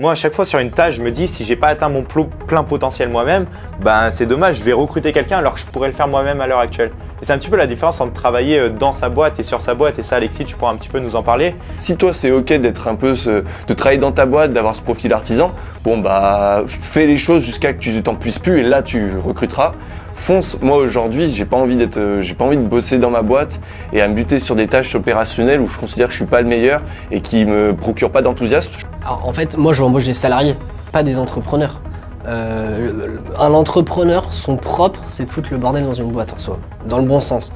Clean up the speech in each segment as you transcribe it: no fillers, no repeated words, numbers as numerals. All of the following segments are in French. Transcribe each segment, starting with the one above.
Moi, à chaque fois sur une tâche, je me dis si j'ai pas atteint mon plein potentiel moi-même, c'est dommage, je vais recruter quelqu'un alors que je pourrais le faire moi-même à l'heure actuelle. Et c'est un petit peu la différence entre travailler dans sa boîte et sur sa boîte. Et ça, Alexis, tu pourras un petit peu nous en parler. Si toi, c'est ok d'être de travailler dans ta boîte, d'avoir ce profil artisan, fais les choses jusqu'à que tu t'en puisses plus et là, tu recruteras. Fonce. Moi aujourd'hui, j'ai pas envie de bosser dans ma boîte et à me buter sur des tâches opérationnelles où je considère que je suis pas le meilleur et qui me procurent pas d'enthousiasme. Alors, en fait, moi je embauche des salariés, pas des entrepreneurs. Un entrepreneur, son propre, c'est de foutre le bordel dans une boîte en soi, dans le bon sens.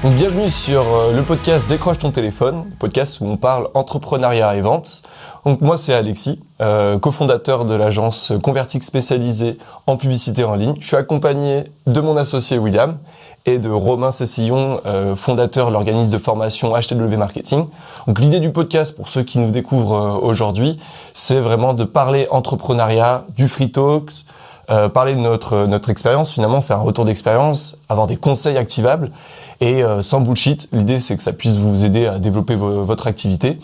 Donc, bienvenue sur le podcast Décroche ton téléphone, podcast où on parle entrepreneuriat et vente. Donc moi c'est Alexis, cofondateur de l'agence Convertix spécialisée en publicité en ligne. Je suis accompagné de mon associé William et de Romain Cessillon, fondateur de l'organisme de formation HTW Marketing. Donc l'idée du podcast, pour ceux qui nous découvrent aujourd'hui, c'est vraiment de parler entrepreneuriat, du free talk, parler de notre expérience, finalement faire un retour d'expérience, avoir des conseils activables et sans bullshit. L'idée c'est que ça puisse vous aider à développer votre activité.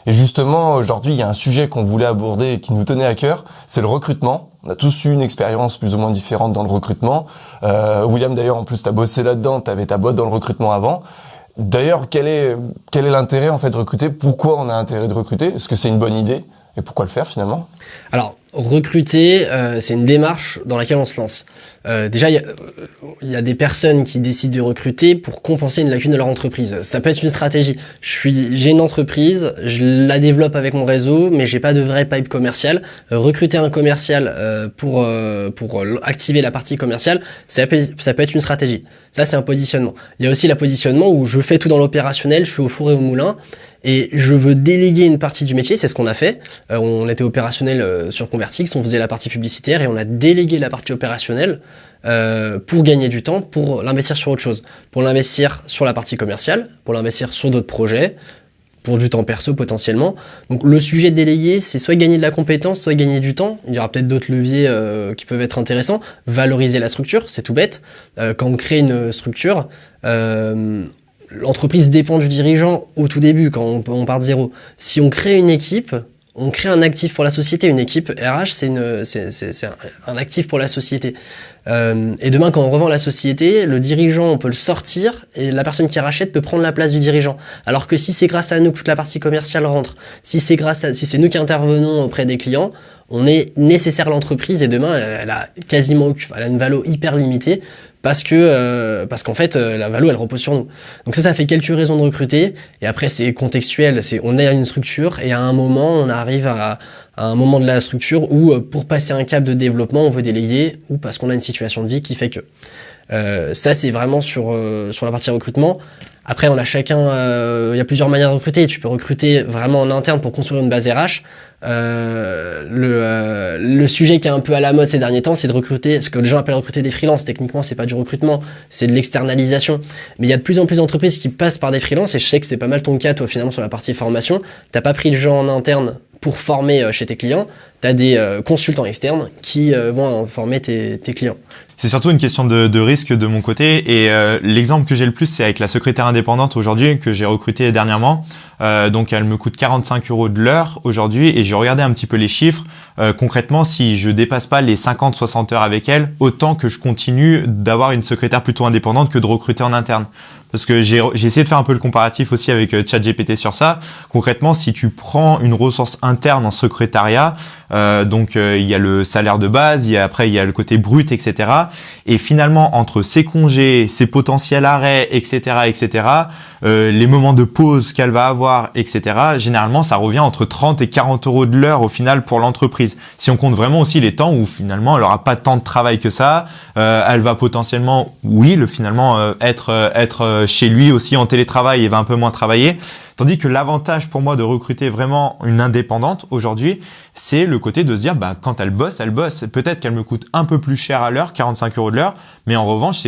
Et justement, aujourd'hui, il y a un sujet qu'on voulait aborder et qui nous tenait à cœur, c'est le recrutement. On a tous eu une expérience plus ou moins différente dans le recrutement. William, d'ailleurs, en plus, t'as bossé là-dedans, t'avais ta boîte dans le recrutement avant. D'ailleurs, quel est l'intérêt en fait de recruter ? Pourquoi on a intérêt de recruter ? Est-ce que c'est une bonne idée ? Et pourquoi le faire finalement ? Alors, recruter, c'est une démarche dans laquelle on se lance. Déjà, il y a des personnes qui décident de recruter pour compenser une lacune de leur entreprise. Ça peut être une stratégie. J'ai une entreprise, je la développe avec mon réseau, mais j'ai pas de vrai pipe commercial. Recruter un commercial pour activer la partie commerciale, ça peut être une stratégie. Ça, c'est un positionnement. Il y a aussi le positionnement où je fais tout dans l'opérationnel, je suis au four et au moulin. Et je veux déléguer une partie du métier, c'est ce qu'on a fait. On était opérationnel sur Convertix, on faisait la partie publicitaire et on a délégué la partie opérationnelle pour gagner du temps, pour l'investir sur autre chose. Pour l'investir sur la partie commerciale, pour l'investir sur d'autres projets, pour du temps perso potentiellement. Donc le sujet de déléguer, c'est soit gagner de la compétence, soit gagner du temps. Il y aura peut-être d'autres leviers qui peuvent être intéressants. Valoriser la structure, c'est tout bête. Quand on crée une structure... l'entreprise dépend du dirigeant au tout début, quand on part de zéro. Si on crée une équipe, on crée un actif pour la société. Une équipe RH, c'est un actif pour la société. Et demain, quand on revend la société, le dirigeant, on peut le sortir et la personne qui rachète peut prendre la place du dirigeant. Alors que si c'est grâce à nous que toute la partie commerciale rentre, si c'est nous qui intervenons auprès des clients, on est nécessaire à l'entreprise et demain, elle a une valeur hyper limitée. Parce qu'en fait la valo elle repose sur nous. Donc ça fait quelques raisons de recruter et après c'est contextuel, on est à une structure et à un moment on arrive à un moment de la structure où pour passer un cap de développement on veut déléguer ou parce qu'on a une situation de vie qui fait que ça c'est vraiment sur la partie recrutement. Après, on a chacun, il y a plusieurs manières de recruter. Tu peux recruter vraiment en interne pour construire une base RH. Le sujet qui est un peu à la mode ces derniers temps, c'est de recruter, ce que les gens appellent recruter des freelances. Techniquement, c'est pas du recrutement, c'est de l'externalisation. Mais il y a de plus en plus d'entreprises qui passent par des freelances et je sais que c'était pas mal ton cas, toi, finalement, sur la partie formation. T'as pas pris le gens en interne pour former chez tes clients. T'as des consultants externes qui vont former tes clients. C'est surtout une question de risque de mon côté et l'exemple que j'ai le plus c'est avec la secrétaire indépendante aujourd'hui que j'ai recrutée dernièrement. Donc elle me coûte 45 € de l'heure aujourd'hui et j'ai regardé un petit peu les chiffres. Concrètement, si je dépasse pas les 50-60 heures avec elle, autant que je continue d'avoir une secrétaire plutôt indépendante que de recruter en interne. Parce que j'ai essayé de faire un peu le comparatif aussi avec ChatGPT sur ça. Concrètement, si tu prends une ressource interne en secrétariat, il y a le salaire de base, après il y a le côté brut, etc. Et finalement, entre ses congés, ses potentiels arrêts, etc., les moments de pause qu'elle va avoir, etc., généralement, ça revient entre 30 et 40 € de l'heure au final pour l'entreprise. Si on compte vraiment aussi les temps où finalement, elle aura pas tant de travail que ça, elle va potentiellement, être chez lui aussi en télétravail et va un peu moins travailler. Tandis que l'avantage pour moi de recruter vraiment une indépendante aujourd'hui, c'est le côté de se dire, quand elle bosse. Peut-être qu'elle me coûte un peu plus cher à l'heure, 45 € de l'heure, mais en revanche,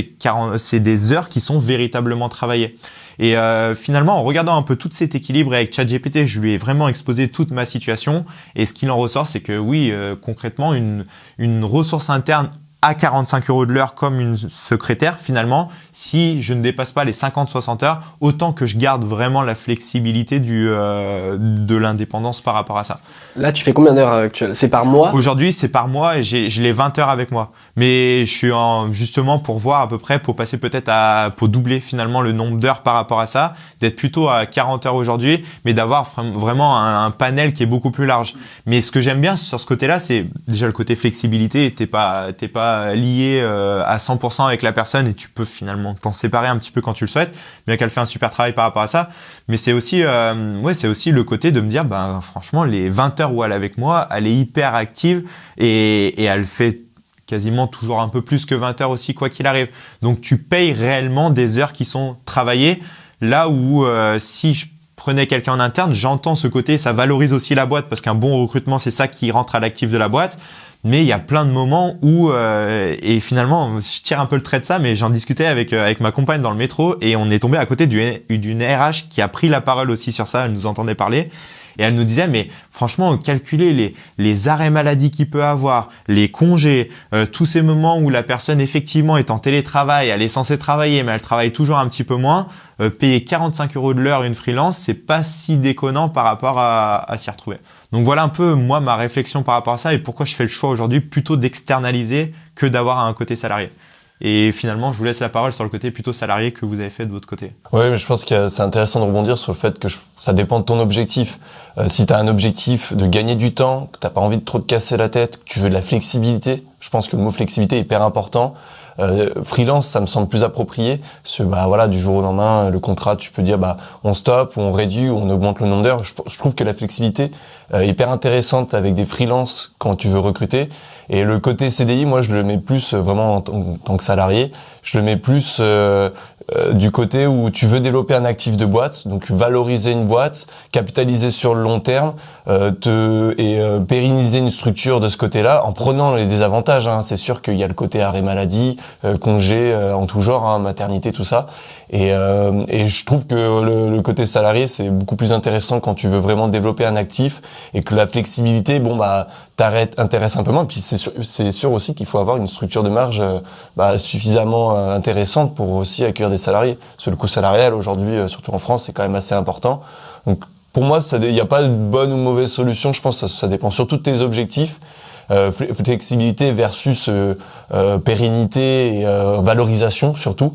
c'est des heures qui sont véritablement travaillées. Et finalement, en regardant un peu tout cet équilibre et avec ChatGPT, je lui ai vraiment exposé toute ma situation. Et ce qu'il en ressort, c'est que oui, concrètement, une ressource interne à 45 € de l'heure comme une secrétaire finalement, si je ne dépasse pas les 50-60 heures, autant que je garde vraiment la flexibilité de l'indépendance par rapport à ça. Là, tu fais combien d'heures actuelles? C'est par mois? Aujourd'hui, c'est par mois et je l'ai 20 heures avec moi. Mais je suis justement pour voir à peu près, pour passer peut-être pour doubler finalement le nombre d'heures par rapport à ça, d'être plutôt à 40 heures aujourd'hui, mais d'avoir vraiment un panel qui est beaucoup plus large. Mais ce que j'aime bien sur ce côté-là, c'est déjà le côté flexibilité. T'es pas lié à 100% avec la personne et tu peux finalement t'en séparer un petit peu quand tu le souhaites, bien qu'elle fait un super travail par rapport à ça. Mais c'est aussi, c'est aussi le côté de me dire, franchement, les 20 heures où elle est avec moi, elle est hyper active et elle fait quasiment toujours un peu plus que 20 heures aussi, quoi qu'il arrive. Donc, tu payes réellement des heures qui sont travaillées. Là où, si je prenais quelqu'un en interne, j'entends ce côté, ça valorise aussi la boîte parce qu'un bon recrutement, c'est ça qui rentre à l'actif de la boîte. Mais il y a plein de moments où, et finalement, je tire un peu le trait de ça, mais j'en discutais avec ma compagne dans le métro et on est tombé à côté d'une RH qui a pris la parole aussi sur ça, elle nous entendait parler. Et elle nous disait, mais franchement, calculer les arrêts maladie qu'il peut avoir, les congés, tous ces moments où la personne effectivement est en télétravail, elle est censée travailler, mais elle travaille toujours un petit peu moins, payer 45 € de l'heure une freelance, c'est pas si déconnant par rapport à s'y retrouver. Donc voilà un peu, moi, ma réflexion par rapport à ça et pourquoi je fais le choix aujourd'hui plutôt d'externaliser que d'avoir un côté salarié. Et finalement, je vous laisse la parole sur le côté plutôt salarié que vous avez fait de votre côté. Oui, mais je pense que c'est intéressant de rebondir sur le fait que ça dépend de ton objectif. Si tu as un objectif de gagner du temps, que t'as pas envie de trop te casser la tête, que tu veux de la flexibilité, je pense que le mot flexibilité est hyper important. Freelance, ça me semble plus approprié. Parce que, du jour au lendemain, le contrat, tu peux dire, on stoppe, ou on réduit, ou on augmente le nombre d'heures. Je trouve que la flexibilité est hyper intéressante avec des freelances quand tu veux recruter. Et le côté CDI, moi, je le mets plus vraiment en tant que salarié. Je le mets plus du côté où tu veux développer un actif de boîte, donc valoriser une boîte, capitaliser sur le long terme, pérenniser une structure de ce côté-là en prenant les désavantages. C'est sûr qu'il y a le côté arrêt maladie, congé en tout genre, maternité, tout ça. Et je trouve que le côté salarié, c'est beaucoup plus intéressant quand tu veux vraiment développer un actif et que la flexibilité, t'intéresse un peu moins. Puis c'est sûr aussi qu'il faut avoir une structure de marge suffisamment intéressante pour aussi accueillir des salariés. Parce que le coût salarial aujourd'hui, surtout en France, c'est quand même assez important. Donc pour moi, il n'y a pas de bonne ou mauvaise solution. Je pense que ça dépend surtout de tes objectifs. Flexibilité versus pérennité et valorisation surtout.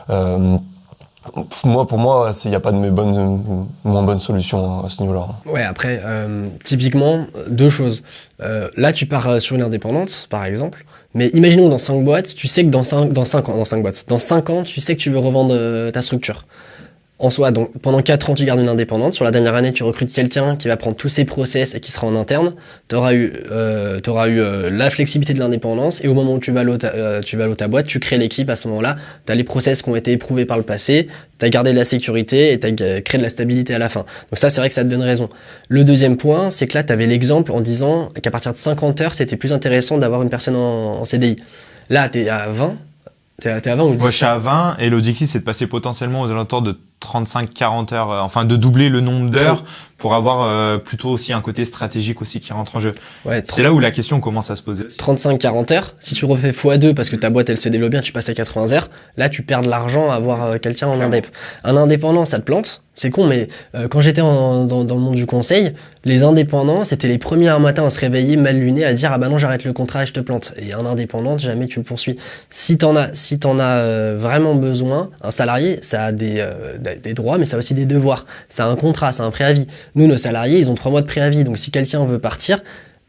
Pour moi, il n'y a pas de moins bonne solution à ce niveau-là. Ouais, après, typiquement, deux choses. Là, tu pars sur une indépendante, par exemple. Mais imaginons dans 5 boîtes, tu sais que dans 5 ans, tu sais que tu veux revendre ta structure. En soi, donc pendant 4 ans, tu gardes une indépendante. Sur la dernière année, tu recrutes quelqu'un qui va prendre tous ses process et qui sera en interne. T'auras eu la flexibilité de l'indépendance. Et au moment où tu valo ta boîte, tu crées l'équipe. À ce moment-là, t'as les process qui ont été éprouvés par le passé. T'as gardé de la sécurité et t'as créé de la stabilité à la fin. Donc ça, c'est vrai que ça te donne raison. Le deuxième point, c'est que là, t'avais l'exemple en disant qu'à partir de 50 heures, c'était plus intéressant d'avoir une personne en CDI. Là, t'es à 20. T'es à 20 ou 10? Moi, je suis à 20 et l'objectif, c'est de passer potentiellement aux alentours de 35-40 heures, de doubler le nombre d'heures pour avoir plutôt aussi un côté stratégique aussi qui rentre en jeu. Ouais, c'est là où la question commence à se poser aussi. 35-40 heures, si tu refais x2 parce que ta boîte elle se développe bien, tu passes à 80 heures, là tu perds de l'argent à avoir quelqu'un en indép. Un indépendant, ça te plante, c'est con, mais quand j'étais dans le monde du conseil, les indépendants, c'était les premiers un matin à se réveiller mal lunés à dire ah bah non j'arrête le contrat et je te plante. Et un indépendant, jamais tu le poursuis. Si t'en as vraiment besoin, un salarié, ça a des droits, mais ça a aussi des devoirs. Ça a un contrat, ça a un préavis. Nous, nos salariés, ils ont 3 mois de préavis. Donc, si quelqu'un veut partir,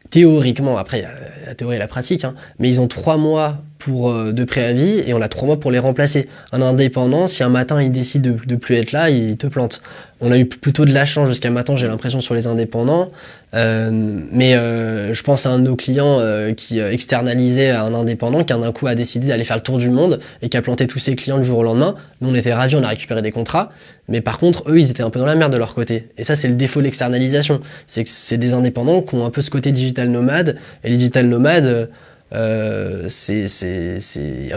théoriquement, après, il y a la théorie et la pratique, mais ils ont 3 mois de préavis et on a 3 mois pour les remplacer. Un indépendant, si un matin, il décide de plus être là, il te plante. On a eu plutôt de la chance jusqu'à maintenant, j'ai l'impression, sur les indépendants. Mais je pense à un de nos clients qui externalisait à un indépendant qui d'un coup a décidé d'aller faire le tour du monde et qui a planté tous ses clients le jour au lendemain. Nous, on était ravis, on a récupéré des contrats. Mais par contre, eux, ils étaient un peu dans la merde de leur côté. Et ça, c'est le défaut de l'externalisation. C'est que c'est des indépendants qui ont un peu ce côté digital nomade. Et les digital nomades, c'est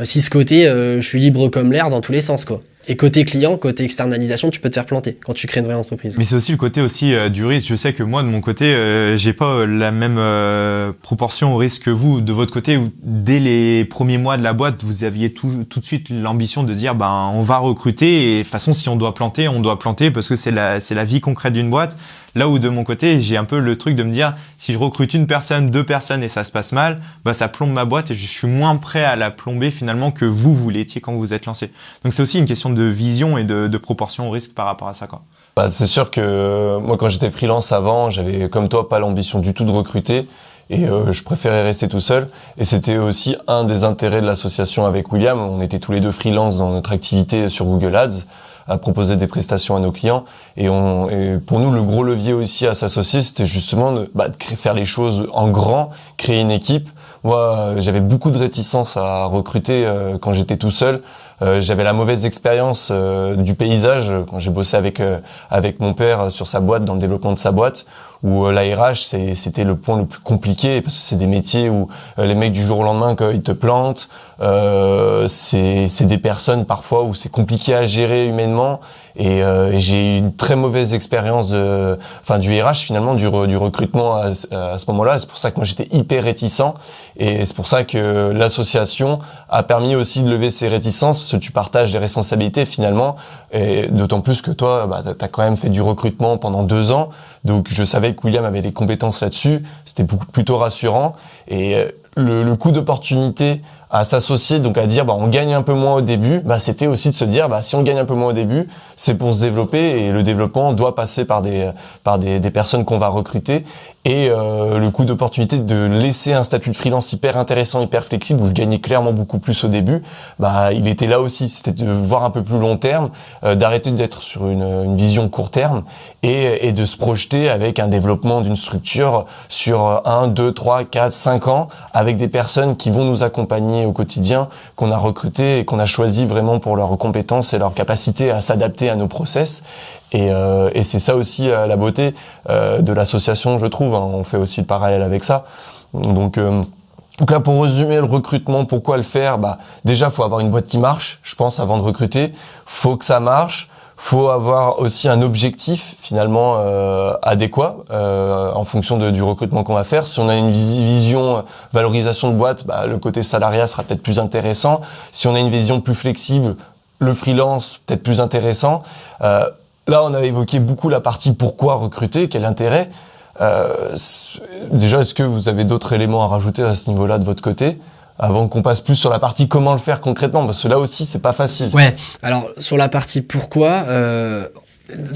aussi ce côté je suis libre comme l'air dans tous les sens, quoi. Et côté client, côté externalisation, tu peux te faire planter quand tu crées une vraie entreprise. Mais c'est aussi le côté aussi du risque. Je sais que moi de mon côté, j'ai pas la même proportion au risque que vous. De votre côté, dès les premiers mois de la boîte, vous aviez tout de suite l'ambition de dire on va recruter et de toute façon si on doit planter, on doit planter parce que c'est la vie concrète d'une boîte. Là où de mon côté, j'ai un peu le truc de me dire si je recrute une personne, 2 personnes et ça se passe mal, ça plombe ma boîte et je suis moins prêt à la plomber finalement que vous l'étiez quand vous vous êtes lancé. Donc c'est aussi une question de vision et de proportion au risque par rapport à ça, quoi. C'est sûr que moi quand j'étais freelance avant, j'avais comme toi pas l'ambition du tout de recruter et je préférais rester tout seul et c'était aussi un des intérêts de l'association avec William. On était tous les deux freelance dans notre activité sur Google Ads à proposer des prestations à nos clients et pour nous le gros levier aussi à s'associer c'était justement de faire les choses en grand, créer une équipe. Moi j'avais beaucoup de réticence à recruter quand j'étais tout seul. J'avais la mauvaise expérience du paysage quand j'ai bossé avec mon père sur sa boîte, dans le développement de sa boîte, où la RH c'était le point le plus compliqué parce que c'est des métiers où les mecs du jour au lendemain quand ils te plantent, c'est des personnes parfois où c'est compliqué à gérer humainement et j'ai eu une très mauvaise expérience du RH finalement du recrutement à ce moment-là. C'est pour ça que moi j'étais hyper réticent et c'est pour ça que l'association a permis aussi de lever ces réticences parce que tu partages les responsabilités finalement et d'autant plus que toi t'as quand même fait du recrutement pendant 2 ans donc je savais que William avait les compétences là-dessus, c'était plutôt rassurant et le coup d'opportunité à s'associer, donc à dire on gagne un peu moins au début, c'était aussi de se dire si on gagne un peu moins au début, c'est pour se développer et le développement doit passer par des personnes qu'on va recruter et le coup d'opportunité de laisser un statut de freelance hyper intéressant, hyper flexible où je gagnais clairement beaucoup plus au début, il était là aussi, c'était de voir un peu plus long terme, d'arrêter d'être sur une vision court terme et de se projeter avec un développement d'une structure sur 1, 2, 3, 4, 5 ans avec des personnes qui vont nous accompagner au quotidien, qu'on a recruté et qu'on a choisi vraiment pour leurs compétences et leur capacité à s'adapter à nos process. Et c'est ça aussi la beauté de l'association, je trouve. On fait aussi le parallèle avec ça. Donc là, pour résumer le recrutement, pourquoi le faire ? Déjà, faut avoir une boîte qui marche, je pense, avant de recruter. Faut que ça marche. Faut avoir aussi un objectif finalement adéquat en fonction du recrutement qu'on va faire. Si on a une vision valorisation de boîte, le côté salariat sera peut-être plus intéressant. Si on a une vision plus flexible, le freelance peut-être plus intéressant. Là, on avait évoqué beaucoup la partie pourquoi recruter, quel intérêt. Déjà, est-ce que vous avez d'autres éléments à rajouter à ce niveau-là de votre côté ? Avant qu'on passe plus sur la partie comment le faire concrètement, parce que là aussi c'est pas facile. Ouais, alors sur la partie pourquoi,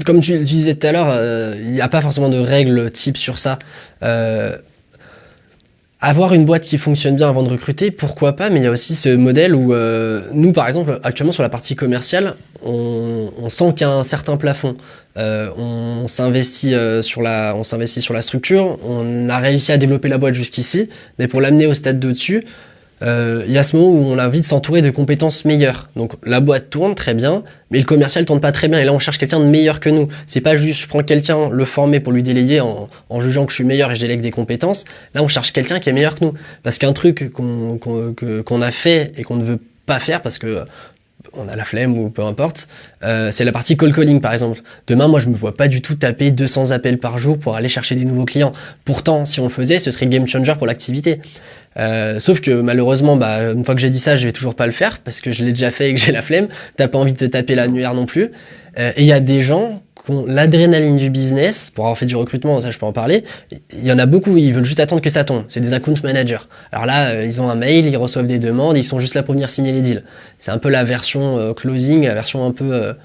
comme tu disais tout à l'heure, il n'y a pas forcément de règles type sur ça. Avoir une boîte qui fonctionne bien avant de recruter, pourquoi pas, mais il y a aussi ce modèle où nous par exemple actuellement sur la partie commerciale, on sent qu'il y a un certain plafond. On s'investit sur la structure, on a réussi à développer la boîte jusqu'ici, mais pour l'amener au stade d'au-dessus, il y a ce moment où on a envie de s'entourer de compétences meilleures. Donc la boîte tourne très bien, mais le commercial tourne pas très bien. Et là, on cherche quelqu'un de meilleur que nous. C'est pas juste je prends quelqu'un, le former pour lui déléguer en jugeant que je suis meilleur et je délègue des compétences. Là, on cherche quelqu'un qui est meilleur que nous. Parce qu'un truc qu'on a fait et qu'on ne veut pas faire parce que on a la flemme ou peu importe, c'est la partie call calling par exemple. Demain, moi je me vois pas du tout taper 200 appels par jour pour aller chercher des nouveaux clients. Pourtant, si on le faisait, ce serait game changer pour l'activité. Sauf que malheureusement, une fois que j'ai dit ça, je vais toujours pas le faire parce que je l'ai déjà fait et que j'ai la flemme. T'as pas envie de te taper l'annuaire non plus. Et il y a des gens qui ont l'adrénaline du business, pour avoir fait du recrutement, ça je peux en parler. Il y en a beaucoup, ils veulent juste attendre que ça tombe. C'est des account managers. Alors là, ils ont un mail, ils reçoivent des demandes, ils sont juste là pour venir signer les deals. C'est un peu la version closing, la version un peu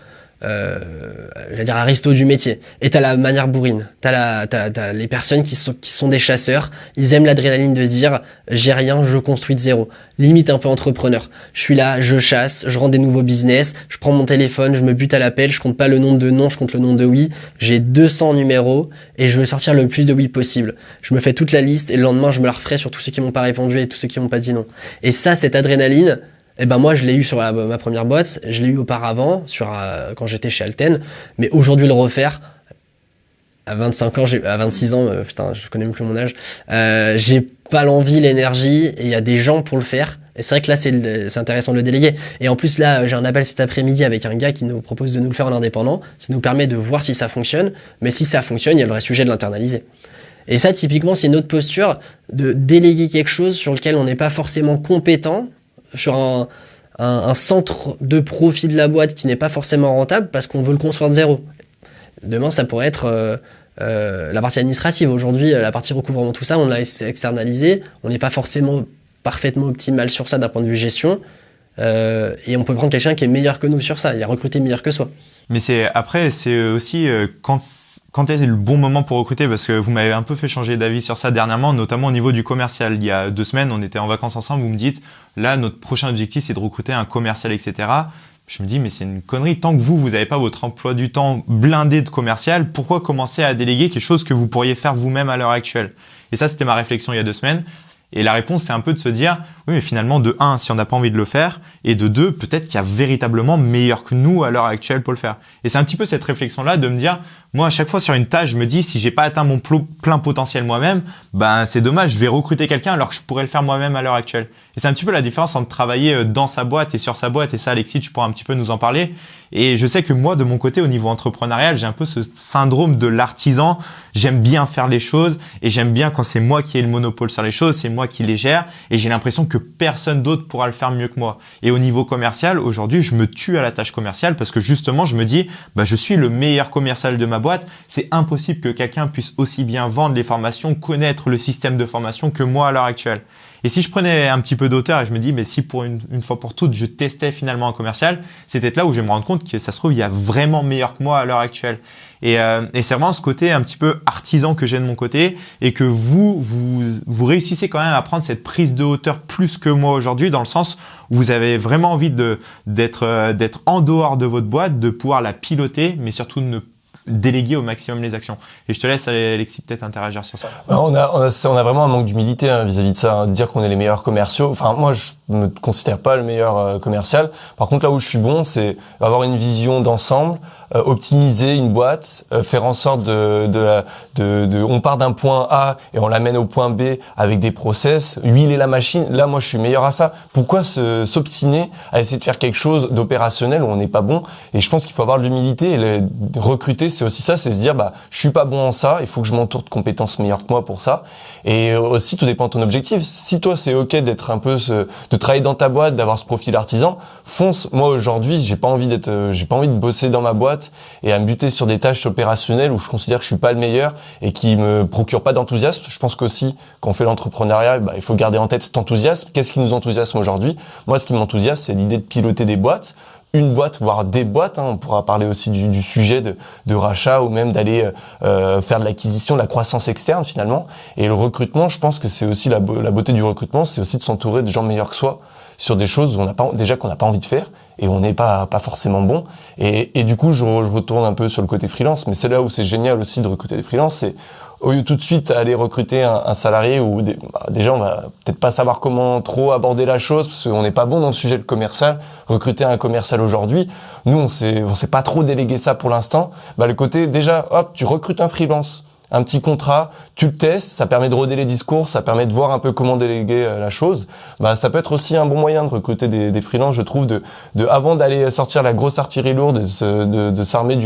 j'allais dire aristo du métier. Et t'as la manière bourrine. T'as les personnes qui sont des chasseurs. Ils aiment l'adrénaline de se dire, j'ai rien, je construis de zéro. Limite un peu entrepreneur. Je suis là, je chasse, je rends des nouveaux business, je prends mon téléphone, je me bute à l'appel, je compte pas le nombre de non, je compte le nombre de oui. J'ai 200 numéros et je veux sortir le plus de oui possible. Je me fais toute la liste et le lendemain, je me la referai sur tous ceux qui m'ont pas répondu et tous ceux qui m'ont pas dit non. Et ça, cette adrénaline, moi je l'ai eu sur ma première boîte, je l'ai eu auparavant quand j'étais chez Alten, mais aujourd'hui le refaire à 25 ans, à 26 ans, je connais même plus mon âge, j'ai pas l'envie, l'énergie, et il y a des gens pour le faire, Et c'est vrai que là, c'est intéressant de le déléguer. Et en plus, là, j'ai un appel cet après-midi avec un gars qui nous propose de nous le faire en indépendant. Ça nous permet de voir si ça fonctionne. Mais si ça fonctionne, il y a le vrai sujet de l'internaliser. Et ça, typiquement, c'est une autre posture de déléguer quelque chose sur lequel on n'est pas forcément compétent, sur un centre de profit de la boîte qui n'est pas forcément rentable parce qu'on veut le construire de zéro. Demain, ça pourrait être la partie administrative. Aujourd'hui, la partie recouvrement, tout ça, on l'a externalisé. On n'est pas forcément parfaitement optimal sur ça d'un point de vue gestion. Et on peut prendre quelqu'un qui est meilleur que nous sur ça. Il a recruté meilleur que soi. Mais c'est aussi quand est le bon moment pour recruter, parce que vous m'avez un peu fait changer d'avis sur ça dernièrement, notamment au niveau du commercial. Il y a 2 semaines, on était en vacances ensemble, vous me dites, là, notre prochain objectif, c'est de recruter un commercial, etc. Je me dis, mais c'est une connerie. Tant que vous n'avez pas votre emploi du temps blindé de commercial, pourquoi commencer à déléguer quelque chose que vous pourriez faire vous-même à l'heure actuelle? Et ça, c'était ma réflexion il y a 2 semaines. Et la réponse, c'est un peu de se dire, oui, mais finalement, de 1, si on n'a pas envie de le faire, et de 2, peut-être qu'il y a véritablement meilleur que nous à l'heure actuelle pour le faire. Et c'est un petit peu cette réflexion-là de me dire, moi, à chaque fois sur une tâche, je me dis, si j'ai pas atteint mon plein potentiel moi-même, ben, c'est dommage, je vais recruter quelqu'un alors que je pourrais le faire moi-même à l'heure actuelle. Et c'est un petit peu la différence entre travailler dans sa boîte et sur sa boîte. Et ça, Alexis, tu pourras un petit peu nous en parler. Et je sais que moi, de mon côté, au niveau entrepreneurial, j'ai un peu ce syndrome de l'artisan. J'aime bien faire les choses et j'aime bien quand c'est moi qui ai le monopole sur les choses, c'est moi qui les gère et j'ai l'impression que personne d'autre pourra le faire mieux que moi. Et au niveau commercial, aujourd'hui, je me tue à la tâche commerciale parce que justement, je me dis, bah, je suis le meilleur commercial de ma boîte. C'est impossible que quelqu'un puisse aussi bien vendre les formations, connaître le système de formation que moi à l'heure actuelle. Et si je prenais un petit peu d'auteur et je me dis, mais si pour une fois pour toutes, je testais finalement un commercial, c'est peut-être là où je vais me rendre compte que ça se trouve, il y a vraiment meilleur que moi à l'heure actuelle. Et c'est vraiment ce côté un petit peu artisan que j'ai de mon côté et que vous réussissez quand même à prendre cette prise de hauteur plus que moi aujourd'hui, dans le sens où vous avez vraiment envie d'être en dehors de votre boîte, de pouvoir la piloter, mais surtout de ne déléguer au maximum les actions. Et je te laisse, Alexis, peut-être interagir sur ça. On a vraiment un manque d'humilité vis-à-vis de ça, hein, de dire qu'on est les meilleurs commerciaux. Enfin, moi, je me considère pas le meilleur commercial. Par contre, là où je suis bon, c'est avoir une vision d'ensemble, optimiser une boîte, faire en sorte on part d'un point A et on l'amène au point B avec des process, huiler la machine. Là, moi, je suis meilleur à ça. Pourquoi s'obstiner à essayer de faire quelque chose d'opérationnel où on n'est pas bon? Et je pense qu'il faut avoir de l'humilité et recruter, c'est aussi ça, c'est se dire, bah, je suis pas bon en ça, il faut que je m'entoure de compétences meilleures que moi pour ça. Et aussi, tout dépend de ton objectif. Si toi, c'est ok d'être un peu de travailler dans ta boîte, d'avoir ce profil artisan, fonce. Moi, aujourd'hui, j'ai pas envie de bosser dans ma boîte et à me buter sur des tâches opérationnelles où je considère que je suis pas le meilleur et qui me procurent pas d'enthousiasme. Je pense qu'aussi, quand on fait l'entrepreneuriat, bah, il faut garder en tête cet enthousiasme. Qu'est-ce qui nous enthousiasme aujourd'hui? Moi, ce qui m'enthousiasme, c'est l'idée de piloter des boîtes. Une boîte, voire des boîtes, hein. On pourra parler aussi du sujet de rachat ou même d'aller faire de l'acquisition, de la croissance externe finalement. Et le recrutement, je pense que c'est aussi la beauté du recrutement, c'est aussi de s'entourer de gens meilleurs que soi sur des choses où qu'on n'a pas envie de faire et où on n'est pas forcément bon. Et du coup, je retourne un peu sur le côté freelance, mais c'est là où c'est génial aussi de recruter des freelances, c'est au lieu tout de suite aller recruter un salarié où déjà on va peut-être pas savoir comment trop aborder la chose parce qu'on n'est pas bon dans le sujet de commercial. Recruter un commercial aujourd'hui, nous on sait pas trop déléguer ça pour l'instant. Bah le côté déjà, hop, tu recrutes un freelance, un petit contrat, tu le testes, ça permet de roder les discours, ça permet de voir un peu comment déléguer la chose. Bah ça peut être aussi un bon moyen de recruter des freelances, je trouve, de avant d'aller sortir la grosse artillerie lourde, de s'armer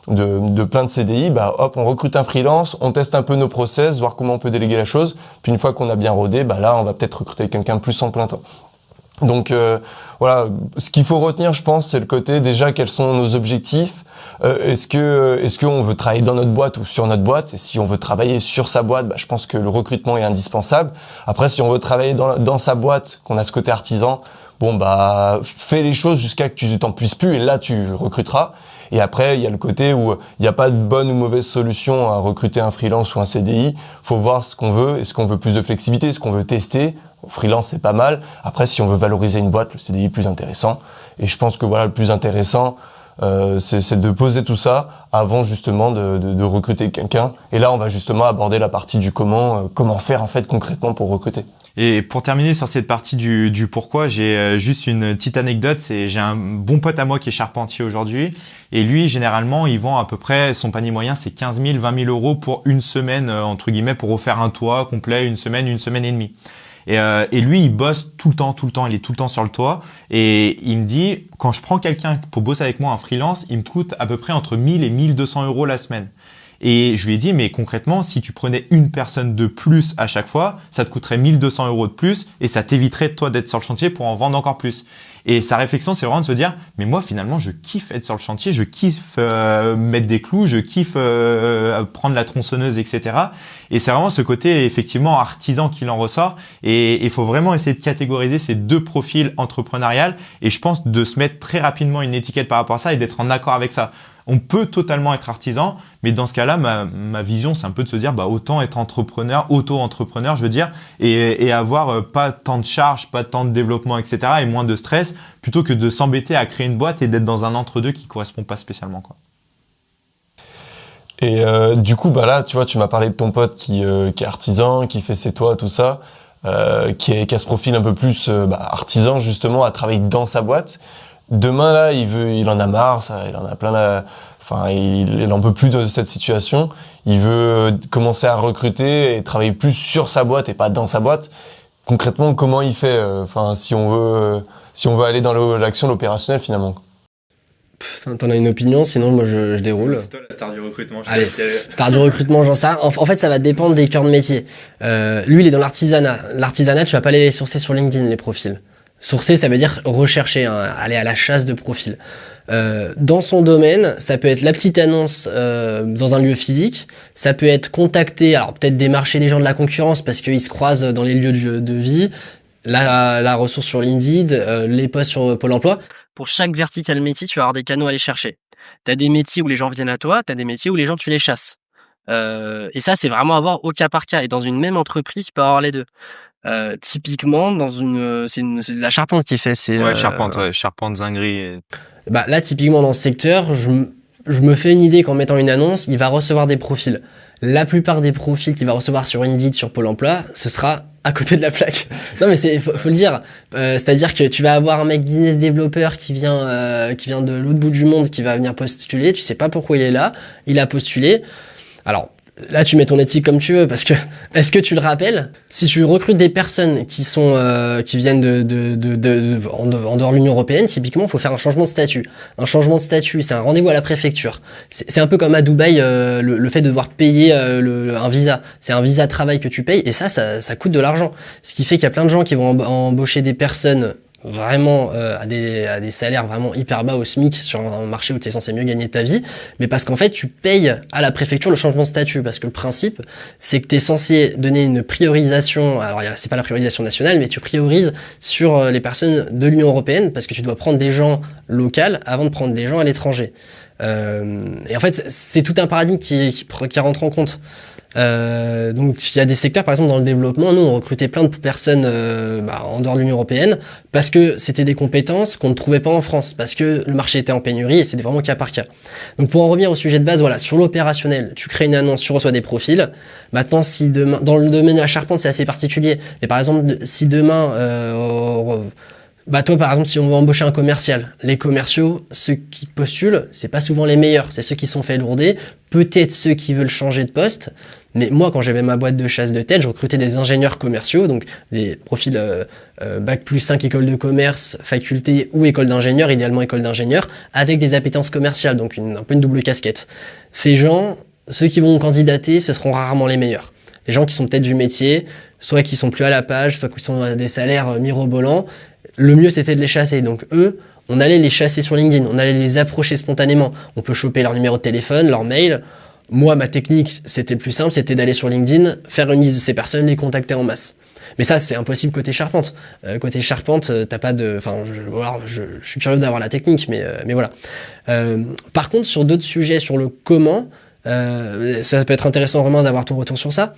de plein de CDI, bah hop, on recrute un freelance, on teste un peu nos process, voir comment on peut déléguer la chose, puis une fois qu'on a bien rodé, bah là on va peut-être recruter quelqu'un de plus en plein temps. Donc voilà, ce qu'il faut retenir, je pense, c'est le côté déjà quels sont nos objectifs. Est-ce que on veut travailler dans notre boîte ou sur notre boîte? Et si on veut travailler sur sa boîte, bah, je pense que le recrutement est indispensable. Après, si on veut travailler dans sa boîte, qu'on a ce côté artisan, bon bah fais les choses jusqu'à que tu t'en puisses plus et là tu recruteras. Et après, il y a le côté où il n'y a pas de bonne ou mauvaise solution à recruter un freelance ou un CDI. Faut voir ce qu'on veut. Est-ce qu'on veut plus de flexibilité? Est-ce qu'on veut tester? Freelance, c'est pas mal. Après, si on veut valoriser une boîte, le CDI est plus intéressant. Et je pense que voilà, le plus intéressant, c'est de poser tout ça avant justement de recruter quelqu'un. Et là, on va justement aborder la partie du comment faire en fait concrètement pour recruter. Et pour terminer sur cette partie du pourquoi, j'ai juste une petite anecdote. J'ai un bon pote à moi qui est charpentier aujourd'hui. Et lui, généralement, il vend à peu près, son panier moyen, c'est 15 000, 20 000 euros pour une semaine, entre guillemets, pour refaire un toit complet, une semaine et demie. Et lui, il bosse tout le temps, il est tout le temps sur le toit. Et il me dit, quand je prends quelqu'un pour bosser avec moi, un freelance, il me coûte à peu près entre 1000 et 1200 euros la semaine. Et je lui ai dit, mais concrètement, si tu prenais une personne de plus à chaque fois, ça te coûterait 1200 euros de plus et ça t'éviterait, toi, d'être sur le chantier pour en vendre encore plus. Et sa réflexion, c'est vraiment de se dire, mais moi, finalement, je kiffe être sur le chantier, je kiffe mettre des clous, je kiffe prendre la tronçonneuse, etc. Et c'est vraiment ce côté, effectivement, artisan qui en ressort. Et il faut vraiment essayer de catégoriser ces deux profils entrepreneuriales. Et je pense de se mettre très rapidement une étiquette par rapport à ça et d'être en accord avec ça. On peut totalement être artisan, mais dans ce cas-là, ma vision, c'est un peu de se dire, autant être entrepreneur, auto-entrepreneur, je veux dire, et avoir pas tant de charges, pas tant de développement, etc., et moins de stress, plutôt que de s'embêter à créer une boîte et d'être dans un entre-deux qui correspond pas spécialement, quoi. Et du coup, là, tu vois, tu m'as parlé de ton pote qui est artisan, qui fait ses toits, tout ça, qui a ce profil un peu plus artisan justement, à travailler dans sa boîte. Demain là, il en a marre, il en a plein là. Enfin, il en peut plus de cette situation. Il veut commencer à recruter et travailler plus sur sa boîte et pas dans sa boîte. Concrètement, comment il fait si on veut aller dans l'action, l'opérationnel finalement. T'en as une opinion, sinon moi je déroule. C'est toi la star du recrutement. Allez, star du recrutement, j'en sais. En fait, ça va dépendre des cœurs de métier. Lui, il est dans l'artisanat. L'artisanat, tu vas pas aller les sourcer sur LinkedIn, les profils. Sourcer, ça veut dire rechercher, aller à la chasse de profils. Dans son domaine, ça peut être la petite annonce dans un lieu physique, ça peut être contacter, alors peut-être démarcher des gens de la concurrence parce qu'ils se croisent dans les lieux de vie, la ressource sur LinkedIn, les posts sur Pôle emploi. Pour chaque vertical métier, tu vas avoir des canaux à aller chercher. T'as des métiers où les gens viennent à toi, t'as des métiers où les gens tu les chasses. Et ça, c'est vraiment avoir au cas par cas. Et dans une même entreprise, tu peux avoir les deux. Typiquement, c'est de la charpente qui fait. Charpente, zinguerie. Là, typiquement dans ce secteur, je me fais une idée qu'en mettant une annonce, il va recevoir des profils. La plupart des profils qu'il va recevoir sur Indeed, sur Pôle emploi, ce sera à côté de la plaque. Non, mais faut le dire. C'est-à-dire que tu vas avoir un mec business développeur qui vient de l'autre bout du monde, qui va venir postuler. Tu sais pas pourquoi il est là. Il a postulé. Alors, là, tu mets ton éthique comme tu veux, parce que est-ce que tu le rappelles? Si tu recrutes des personnes qui viennent en dehors de l'Union européenne, typiquement, il faut faire un changement de statut. Un changement de statut, c'est un rendez-vous à la préfecture. C'est un peu comme à Dubaï, le fait de devoir payer un visa. C'est un visa de travail que tu payes, et ça coûte de l'argent. Ce qui fait qu'il y a plein de gens qui vont embaucher des personnes vraiment à des salaires vraiment hyper bas au SMIC sur un marché où tu es censé mieux gagner ta vie, mais parce qu'en fait tu payes à la préfecture le changement de statut, parce que le principe c'est que tu es censé donner une priorisation, alors c'est pas la priorisation nationale, mais tu priorises sur les personnes de l'Union européenne, parce que tu dois prendre des gens locaux avant de prendre des gens à l'étranger. Et en fait c'est tout un paradigme qui rentre en compte. Donc il y a des secteurs, par exemple dans le développement, nous on recrutait plein de personnes en dehors de l'Union européenne parce que c'était des compétences qu'on ne trouvait pas en France, parce que le marché était en pénurie et c'était vraiment cas par cas. Donc pour en revenir au sujet de base, voilà, sur l'opérationnel, tu crées une annonce, tu reçois des profils. Maintenant, si demain, dans le domaine de la charpente, c'est assez particulier, mais par exemple si demain toi, par exemple, si on veut embaucher un commercial, les commerciaux, ceux qui postulent, c'est pas souvent les meilleurs. C'est ceux qui sont fait lourder, peut-être ceux qui veulent changer de poste. Mais moi, quand j'avais ma boîte de chasse de tête, je recrutais des ingénieurs commerciaux, donc des profils Bac+5 école de commerce, faculté ou école d'ingénieur, idéalement école d'ingénieur, avec des appétences commerciales, donc un peu une double casquette. Ces gens, ceux qui vont candidater, ce seront rarement les meilleurs. Les gens qui sont peut-être du métier, soit qui sont plus à la page, soit qui sont à des salaires mirobolants. Le mieux, c'était de les chasser. Donc eux, on allait les chasser sur LinkedIn, on allait les approcher spontanément. On peut choper leur numéro de téléphone, leur mail. Moi, ma technique, c'était plus simple, c'était d'aller sur LinkedIn, faire une liste de ces personnes, les contacter en masse. Mais ça, c'est impossible côté charpente. Côté charpente, t'as pas de... Enfin, je suis curieux d'avoir la technique, mais voilà. Par contre, sur d'autres sujets, sur le comment... ça peut être intéressant vraiment d'avoir ton retour sur ça.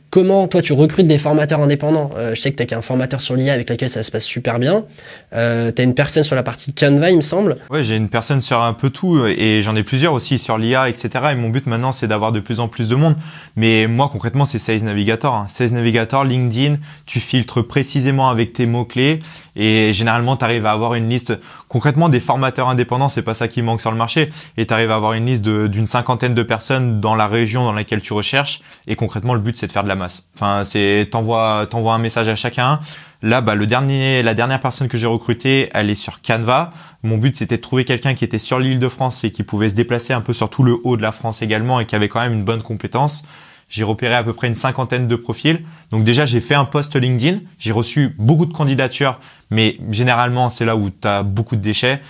Comment toi tu recrutes des formateurs indépendants? Je sais que t'as un formateur sur l'IA avec lequel ça se passe super bien. T'as une personne sur la partie Canva, il me semble. Ouais, j'ai une personne sur un peu tout et j'en ai plusieurs aussi sur l'IA, etc. Et mon but maintenant c'est d'avoir de plus en plus de monde. Mais moi concrètement c'est Sales Navigator. Sales Navigator, LinkedIn, tu filtres précisément avec tes mots-clés et généralement tu arrives à avoir une liste. Concrètement des formateurs indépendants, c'est pas ça qui manque sur le marché. Et tu arrives à avoir une liste d'une cinquantaine de personnes dans la région dans laquelle tu recherches. Et concrètement le but c'est de faire de la masse. Enfin, t'envoies un message à chacun. Là, la dernière personne que j'ai recrutée, elle est sur Canva. Mon but, c'était de trouver quelqu'un qui était sur l'Île-de-France et qui pouvait se déplacer un peu sur tout le haut de la France également et qui avait quand même une bonne compétence. J'ai repéré à peu près une 50aine de profils. Donc déjà, j'ai fait un post LinkedIn. J'ai reçu beaucoup de candidatures, mais généralement, c'est là où tu as beaucoup de déchets.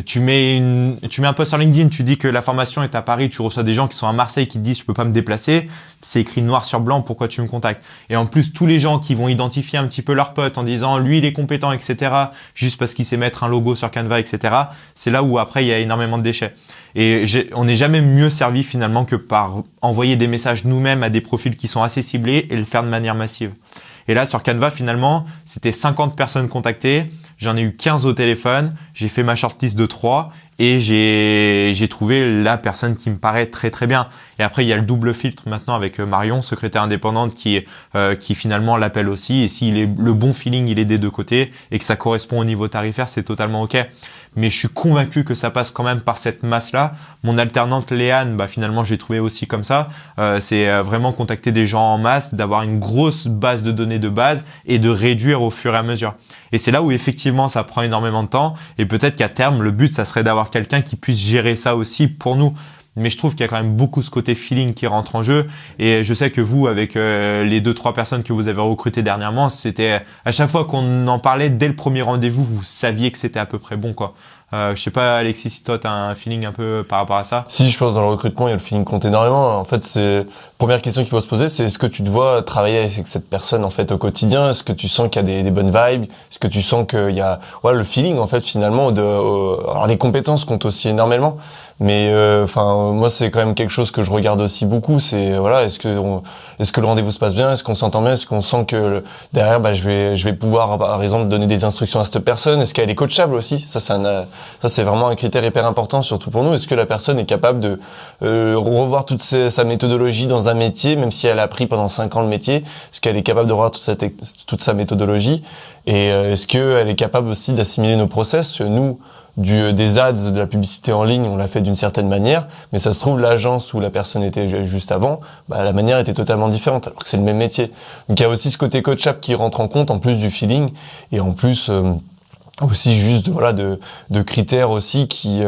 Tu mets un post sur LinkedIn, tu dis que la formation est à Paris, tu reçois des gens qui sont à Marseille qui te disent je peux pas me déplacer. C'est écrit noir sur blanc, pourquoi tu me contactes? Et en plus, tous les gens qui vont identifier un petit peu leur pote en disant lui il est compétent, etc. juste parce qu'il sait mettre un logo sur Canva, etc. C'est là où après il y a énormément de déchets. Et on n'est jamais mieux servi finalement que par envoyer des messages nous-mêmes à des profils qui sont assez ciblés et le faire de manière massive. Et là, sur Canva, finalement, c'était 50 personnes contactées. J'en ai eu 15 au téléphone. J'ai fait ma shortlist de 3 et j'ai trouvé la personne qui me paraît très très bien. Et après, il y a le double filtre maintenant avec Marion, secrétaire indépendante, qui finalement l'appelle aussi. Et si le bon feeling, il est des deux côtés et que ça correspond au niveau tarifaire, c'est totalement OK. Mais je suis convaincu que ça passe quand même par cette masse-là. Mon alternante Léane, finalement, je l'ai trouvée aussi comme ça. C'est vraiment contacter des gens en masse, d'avoir une grosse base de données de base et de réduire au fur et à mesure. Et c'est là où effectivement ça prend énormément de temps. Et peut-être qu'à terme, le but, ça serait d'avoir quelqu'un qui puisse gérer ça aussi pour nous. Mais je trouve qu'il y a quand même beaucoup ce côté feeling qui rentre en jeu. Et je sais que vous, avec les 2-3 personnes que vous avez recrutées dernièrement, c'était à chaque fois qu'on en parlait, dès le premier rendez-vous, vous saviez que c'était à peu près bon, quoi. Je sais pas, Alexis, si toi, t'as un feeling un peu par rapport à ça? Si, je pense dans le recrutement, il y a le feeling compte énormément. En fait, première question qu'il faut se poser, c'est est-ce que tu te vois travailler avec cette personne, en fait, au quotidien? Est-ce que tu sens qu'il y a des bonnes vibes? Est-ce que tu sens qu'il y a, le feeling, en fait, finalement, alors les compétences comptent aussi énormément. Mais moi c'est quand même quelque chose que je regarde aussi beaucoup, c'est est-ce que le rendez-vous se passe bien, est-ce qu'on s'entend bien, est-ce qu'on sent que derrière je vais pouvoir par exemple donner des instructions à cette personne, est-ce qu'elle est coachable aussi, ça c'est vraiment un critère hyper important surtout pour nous, est-ce que la personne est capable de revoir toute sa méthodologie dans un métier même si elle a appris pendant 5 ans le métier, est-ce qu'elle est capable de revoir toute sa méthodologie et est-ce qu'elle est capable aussi d'assimiler nos process, nous des ads, de la publicité en ligne, on l'a fait d'une certaine manière, mais ça se trouve l'agence où la personne était juste avant, la manière était totalement différente, alors que c'est le même métier. Donc il y a aussi ce côté coachable qui rentre en compte, en plus du feeling, et en plus aussi juste de critères aussi qui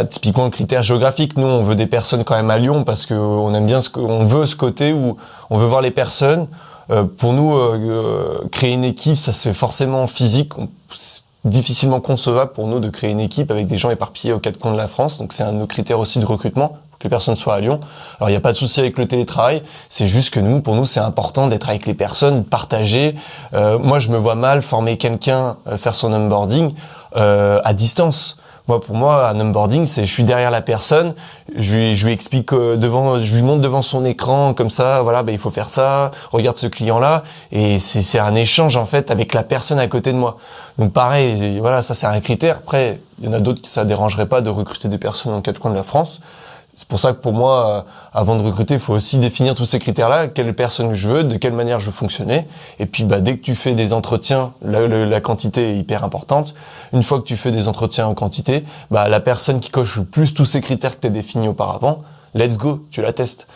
typiquement le critère géographique. Nous on veut des personnes quand même à Lyon parce que on aime bien on veut ce côté où on veut voir les personnes. Pour nous créer une équipe, ça se fait forcément en physique. Difficilement concevable pour nous de créer une équipe avec des gens éparpillés aux 4 coins de la France. Donc c'est un de nos critères aussi de recrutement, pour que les personnes soient à Lyon. Alors il n'y a pas de souci avec le télétravail, c'est juste que pour nous c'est important d'être avec les personnes, de partager. Moi je me vois mal former quelqu'un, faire son onboarding à distance. Pour moi, un onboarding, c'est je suis derrière la personne, je lui explique je lui montre devant son écran comme ça, il faut faire ça, regarde ce client-là, et c'est un échange en fait avec la personne à côté de moi. Donc pareil, ça c'est un critère. Après, il y en a d'autres qui ça dérangerait pas de recruter des personnes en 4 coins de la France. C'est pour ça que pour moi, avant de recruter, il faut aussi définir tous ces critères-là, quelle personne je veux, de quelle manière je veux fonctionner. Et puis, dès que tu fais des entretiens, la quantité est hyper importante. Une fois que tu fais des entretiens en quantité, la personne qui coche le plus tous ces critères que tu as définis auparavant, let's go, tu la testes.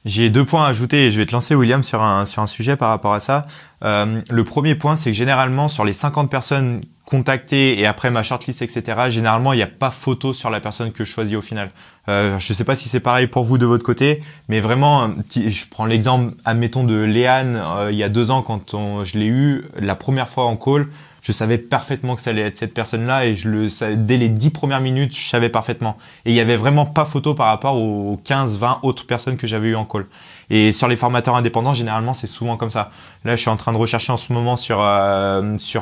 J'ai 2 points à ajouter et je vais te lancer, William, sur un sujet par rapport à ça. Le premier point, c'est que généralement, sur les 50 personnes contactées et après ma shortlist, etc., généralement, il n'y a pas photo sur la personne que je choisis au final. Je sais pas si c'est pareil pour vous de votre côté, mais vraiment, je prends l'exemple, admettons, de Léane, il y a 2 ans, quand je l'ai eu la première fois en call, je savais parfaitement que ça allait être cette personne-là et dès les 10 premières minutes, je savais parfaitement. Et il y avait vraiment pas photo par rapport aux 15-20 autres personnes que j'avais eu en call. Et sur les formateurs indépendants, généralement, c'est souvent comme ça. Là, je suis en train de rechercher en ce moment sur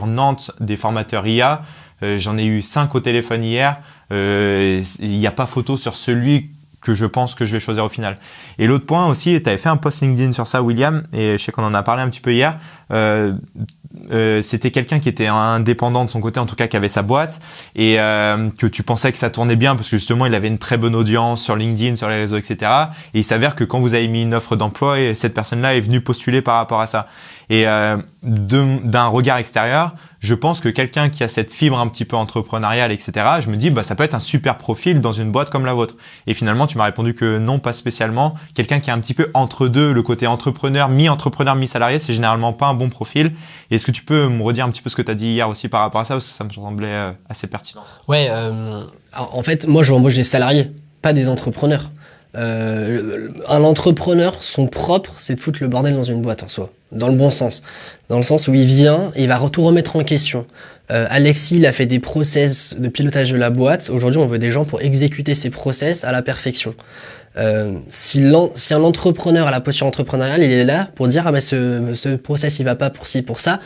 Nantes des formateurs IA. J'en ai eu 5 au téléphone hier. Il n'y a pas photo sur celui que je pense que je vais choisir au final. Et l'autre point aussi, tu avais fait un post LinkedIn sur ça, William, et je sais qu'on en a parlé un petit peu hier. C'était quelqu'un qui était indépendant de son côté, en tout cas qui avait sa boîte, et que tu pensais que ça tournait bien parce que justement il avait une très bonne audience sur LinkedIn, sur les réseaux, etc. Et il s'avère que quand vous avez mis une offre d'emploi, cette personne-là est venue postuler par rapport à ça. Et d'un regard extérieur, je pense que quelqu'un qui a cette fibre un petit peu entrepreneuriale, etc., je me dis, ça peut être un super profil dans une boîte comme la vôtre. Et finalement, tu m'as répondu que non, pas spécialement. Quelqu'un qui est un petit peu entre deux, le côté entrepreneur, mi-salarié, c'est généralement pas un bon profil. Et est-ce que tu peux me redire un petit peu ce que tu as dit hier aussi par rapport à ça, parce que ça me semblait assez pertinent. Ouais, en fait, moi, je embauche des salariés, pas des entrepreneurs. Un entrepreneur, son propre, c'est de foutre le bordel dans une boîte en soi, dans le bon sens, dans le sens où il vient et il va tout remettre en question. Alexis, il a fait des process de pilotage de la boîte. Aujourd'hui, on veut des gens pour exécuter ces process à la perfection. Si un entrepreneur a la posture entrepreneuriale, il est là pour dire ce process il va pas pour ci pour ça.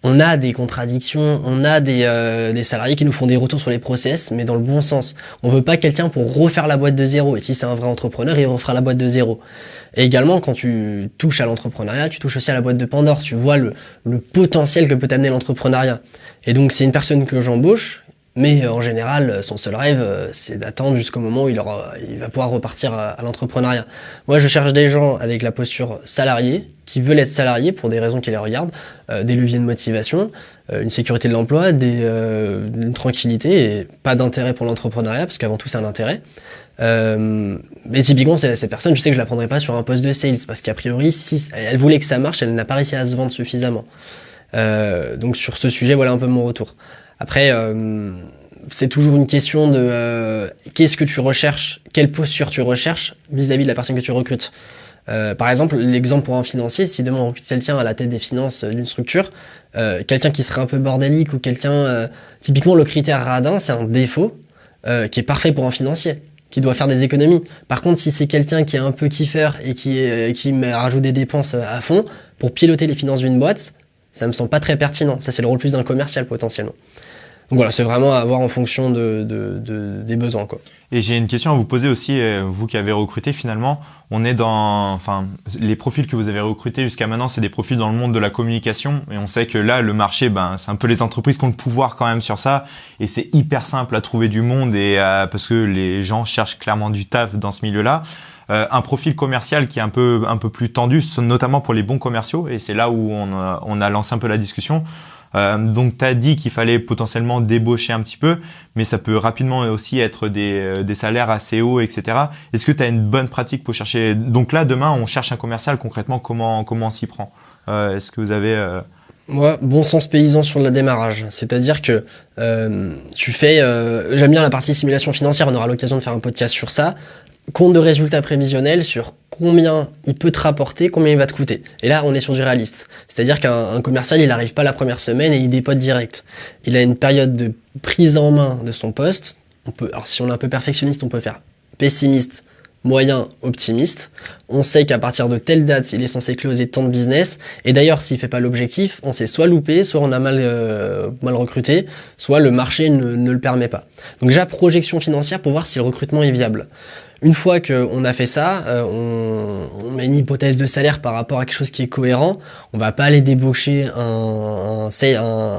On a des contradictions, on a des salariés qui nous font des retours sur les process, mais dans le bon sens. On veut pas quelqu'un pour refaire la boîte de zéro. Et si c'est un vrai entrepreneur, il refera la boîte de zéro. Et également, quand tu touches à l'entrepreneuriat, tu touches aussi à la boîte de Pandore. Tu vois le potentiel que peut t'amener l'entrepreneuriat. Et donc, c'est une personne que j'embauche, mais en général, son seul rêve, c'est d'attendre jusqu'au moment où il va pouvoir repartir à l'entrepreneuriat. Moi, je cherche des gens avec la posture salariée, qui veulent être salariés pour des raisons qui les regardent, des leviers de motivation, une sécurité de l'emploi, une tranquillité et pas d'intérêt pour l'entrepreneuriat, parce qu'avant tout, c'est un intérêt. Mais typiquement, ces personnes, je sais que je la prendrai pas sur un poste de sales, parce qu'a priori, si elle voulait que ça marche, elle n'a pas réussi à se vendre suffisamment. Donc sur ce sujet, voilà un peu mon retour. Après, c'est toujours une question de qu'est-ce que tu recherches, quelle posture tu recherches vis-à-vis de la personne que tu recrutes. Par exemple, l'exemple pour un financier, si demain on recrute quelqu'un à la tête des finances d'une structure, quelqu'un qui serait un peu bordélique ou quelqu'un, typiquement le critère radin, c'est un défaut qui est parfait pour un financier, qui doit faire des économies. Par contre, si c'est quelqu'un qui est un peu kiffeur et qui rajoute des dépenses à fond pour piloter les finances d'une boîte, ça me semble pas très pertinent. Ça, c'est le rôle plus d'un commercial potentiellement. Donc voilà, c'est vraiment à voir en fonction des besoins, quoi. Et j'ai une question à vous poser aussi, vous qui avez recruté finalement, on est les profils que vous avez recrutés jusqu'à maintenant, c'est des profils dans le monde de la communication, et on sait que là, le marché, c'est un peu les entreprises qui ont le pouvoir quand même sur ça, et c'est hyper simple à trouver du monde, et parce que les gens cherchent clairement du taf dans ce milieu-là. Un profil commercial qui est un peu plus tendu, notamment pour les bons commerciaux, et c'est là où on a lancé un peu la discussion. Donc tu as dit qu'il fallait potentiellement débaucher un petit peu, mais ça peut rapidement aussi être des salaires assez hauts, etc. Est-ce que tu as une bonne pratique pour chercher? Donc là, demain, on cherche un commercial, concrètement, comment on s'y prend? Est-ce que vous avez... Moi, bon sens paysan sur le démarrage. C'est-à-dire que tu fais... j'aime bien la partie simulation financière, on aura l'occasion de faire un podcast sur ça. Compte de résultats prévisionnels sur combien il peut te rapporter, combien il va te coûter. Et là, on est sur du réaliste. C'est-à-dire qu'un commercial, il n'arrive pas la première semaine et il dépote direct. Il a une période de prise en main de son poste. Alors si on est un peu perfectionniste, on peut faire pessimiste, moyen, optimiste. On sait qu'à partir de telle date, il est censé closer tant de business. Et d'ailleurs, s'il fait pas l'objectif, on s'est soit loupé, soit on a mal recruté, soit le marché ne le permet pas. Donc déjà, projection financière pour voir si le recrutement est viable. Une fois qu'on a fait ça, on met une hypothèse de salaire par rapport à quelque chose qui est cohérent. On va pas aller débaucher un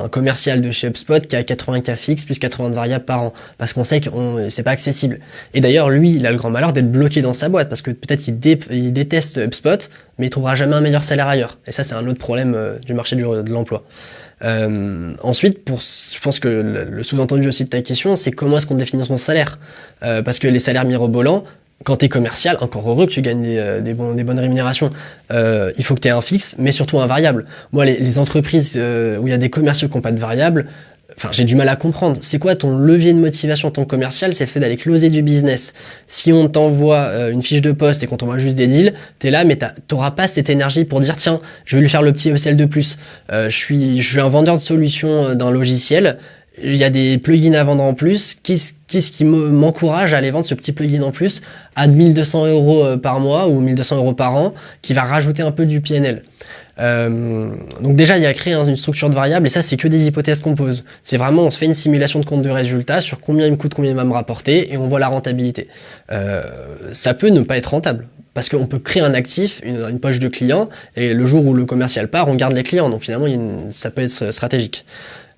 commercial de chez HubSpot qui a 80K fixe plus 80 de variables par an, parce qu'on sait que c'est pas accessible. Et d'ailleurs, lui, il a le grand malheur d'être bloqué dans sa boîte, parce que peut-être qu'il déteste HubSpot, mais il trouvera jamais un meilleur salaire ailleurs. Et ça, c'est un autre problème du marché de l'emploi. Ensuite, je pense que le sous-entendu aussi de ta question, c'est comment est-ce qu'on définit son salaire, parce que les salaires mirobolants, quand t'es commercial, encore heureux que tu gagnes des bonnes rémunérations, il faut que t'aies un fixe, mais surtout un variable. Moi, les entreprises où il y a des commerciaux qui n'ont pas de variable, j'ai du mal à comprendre. C'est quoi ton levier de motivation en tant que commercial? C'est le fait d'aller closer du business. Si on t'envoie une fiche de poste et qu'on t'envoie juste des deals, t'es là, mais t'auras pas cette énergie pour dire, tiens, je vais lui faire le petit upsell de plus. Je suis un vendeur de solutions d'un logiciel. Il y a des plugins à vendre en plus. Qu'est-ce qui m'encourage à aller vendre ce petit plugin en plus à 1200 euros par mois ou 1200 euros par an, qui va rajouter un peu du PNL? Donc déjà, il y a créé une structure de variables, et ça, c'est que des hypothèses qu'on pose. C'est vraiment, on se fait une simulation de compte de résultat sur combien il me coûte, combien il va me rapporter, et on voit la rentabilité. Ça peut ne pas être rentable, parce qu'on peut créer un actif, une poche de clients, et le jour où le commercial part, on garde les clients. Donc finalement, ça peut être stratégique.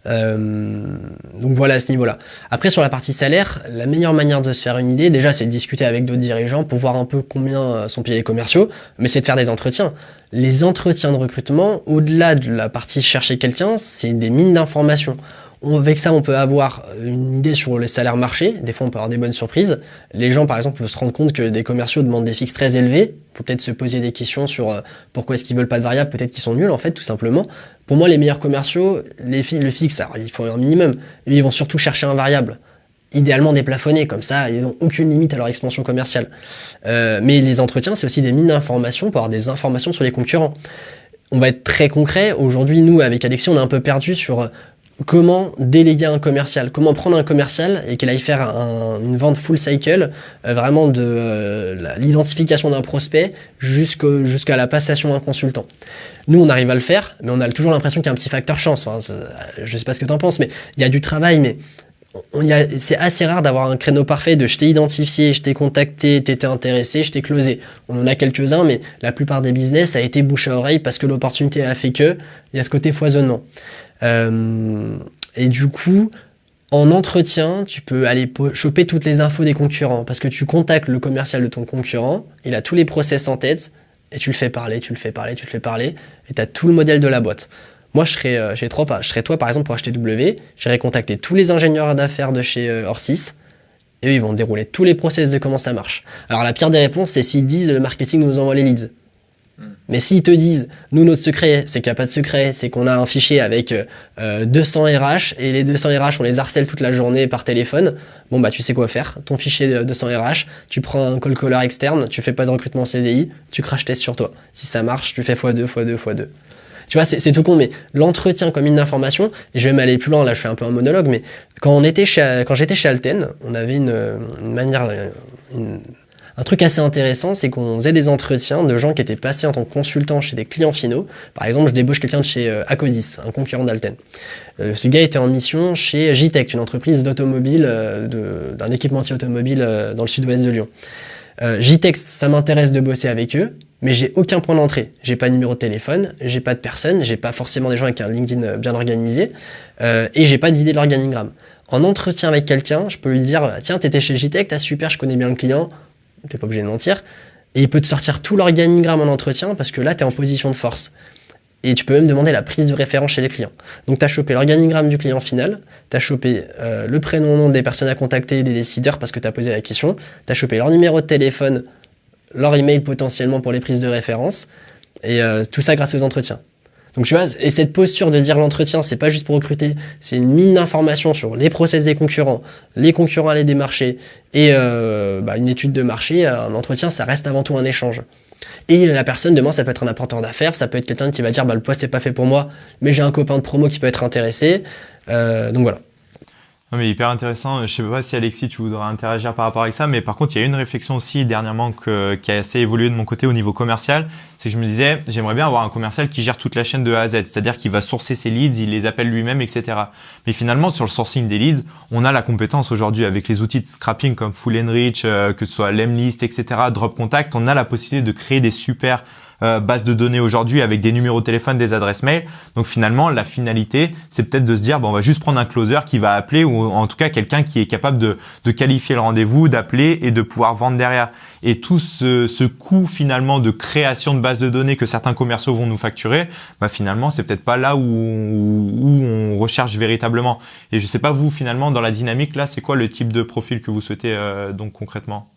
Donc voilà à ce niveau-là. Après sur la partie salaire, la meilleure manière de se faire une idée, déjà c'est de discuter avec d'autres dirigeants pour voir un peu combien sont payés les commerciaux, mais c'est de faire des entretiens. Les entretiens de recrutement, au-delà de la partie chercher quelqu'un, c'est des mines d'informations. Avec ça, on peut avoir une idée sur les salaires marché. Des fois, on peut avoir des bonnes surprises. Les gens, par exemple, peuvent se rendre compte que des commerciaux demandent des fixes très élevés. Il faut peut-être se poser des questions sur pourquoi est-ce qu'ils veulent pas de variable. Peut-être qu'ils sont nuls, en fait, tout simplement. Pour moi, les meilleurs commerciaux, le fixe, alors, il faut un minimum. Mais ils vont surtout chercher un variable. Idéalement déplafonné, comme ça, ils n'ont aucune limite à leur expansion commerciale. Mais les entretiens, c'est aussi des mines d'informations pour avoir des informations sur les concurrents. On va être très concret. Aujourd'hui, nous, avec Alexis, on est un peu perdu sur comment déléguer un commercial, comment prendre un commercial et qu'il aille faire une vente full cycle, vraiment de l'identification d'un prospect jusqu'à la passation d'un consultant. Nous, on arrive à le faire, mais on a toujours l'impression qu'il y a un petit facteur chance. Enfin, je sais pas ce que t'en penses, mais il y a du travail, mais c'est assez rare d'avoir un créneau parfait de je t'ai identifié, je t'ai contacté, t'étais intéressé, je t'ai closé. On en a quelques-uns, mais la plupart des business, ça a été bouche à oreille parce que l'opportunité a fait que il y a ce côté foisonnement. Et du coup, en entretien, tu peux aller choper toutes les infos des concurrents parce que tu contactes le commercial de ton concurrent, il a tous les process en tête et tu le fais parler et tu as tout le modèle de la boîte. Moi, je serais toi, par exemple, pour HTW, j'irais contacter tous les ingénieurs d'affaires de chez Orsys et eux, ils vont dérouler tous les process de comment ça marche. Alors, la pire des réponses, c'est s'ils disent le marketing nous envoie les leads. Mais s'ils te disent, nous, notre secret, c'est qu'il n'y a pas de secret, c'est qu'on a un fichier avec 200 RH et les 200 RH, on les harcèle toute la journée par téléphone, bon, bah, tu sais quoi faire. Ton fichier de 200 RH, tu prends un call caller externe, tu fais pas de recrutement CDI, tu crash test sur toi. Si ça marche, tu fais x2, x2, x2. Tu vois, c'est tout con, mais l'entretien comme une information, et je vais m'aller plus loin, là, je fais un peu un monologue, mais quand j'étais chez Alten, on avait une manière, un truc assez intéressant, c'est qu'on faisait des entretiens de gens qui étaient passés en tant que consultants chez des clients finaux. Par exemple, je débauche quelqu'un de chez Acodis, un concurrent d'Alten. Ce gars était en mission chez Jitech, une entreprise d'automobile, d'un équipementier automobile dans le sud-ouest de Lyon. Jitech, ça m'intéresse de bosser avec eux, mais j'ai aucun point d'entrée. J'ai pas de numéro de téléphone, j'ai pas de personne, j'ai pas forcément des gens avec un LinkedIn bien organisé, et j'ai pas d'idée de l'organigramme. En entretien avec quelqu'un, je peux lui dire, tiens, t'étais chez Jitech, t'as super, je connais bien le client, t'es pas obligé de mentir, et il peut te sortir tout l'organigramme en entretien parce que là, t'es en position de force. Et tu peux même demander la prise de référence chez les clients. Donc t'as chopé l'organigramme du client final, t'as chopé le prénom, nom des personnes à contacter, des décideurs parce que t'as posé la question, t'as chopé leur numéro de téléphone, leur email potentiellement pour les prises de référence, et tout ça grâce aux entretiens. Donc tu vois, et cette posture de dire l'entretien, c'est pas juste pour recruter, c'est une mine d'informations sur les process des concurrents, les concurrents à les démarcher, et une étude de marché, un entretien, ça reste avant tout un échange. Et la personne, demain, ça peut être un apporteur d'affaires, ça peut être quelqu'un qui va dire, le poste est pas fait pour moi, mais j'ai un copain de promo qui peut être intéressé, donc voilà. Non, mais hyper intéressant. Je sais pas si Alexis, tu voudrais interagir par rapport à ça, mais par contre, il y a une réflexion aussi dernièrement qui a assez évolué de mon côté au niveau commercial. C'est que je me disais, j'aimerais bien avoir un commercial qui gère toute la chaîne de A à Z, c'est-à-dire qu'il va sourcer ses leads, il les appelle lui-même, etc. Mais finalement, sur le sourcing des leads, on a la compétence aujourd'hui avec les outils de scrapping comme Full Enrich, que ce soit Lemlist, etc., Drop Contact, on a la possibilité de créer des super base de données aujourd'hui avec des numéros de téléphone, des adresses mail. Donc finalement, la finalité, c'est peut-être de se dire, on va juste prendre un closer qui va appeler ou en tout cas quelqu'un qui est capable de qualifier le rendez-vous, d'appeler et de pouvoir vendre derrière. Et tout ce coût finalement de création de base de données que certains commerciaux vont nous facturer, finalement, c'est peut-être pas là où on recherche véritablement. Et je sais pas vous finalement dans la dynamique là, c'est quoi le type de profil que vous souhaitez donc concrètement?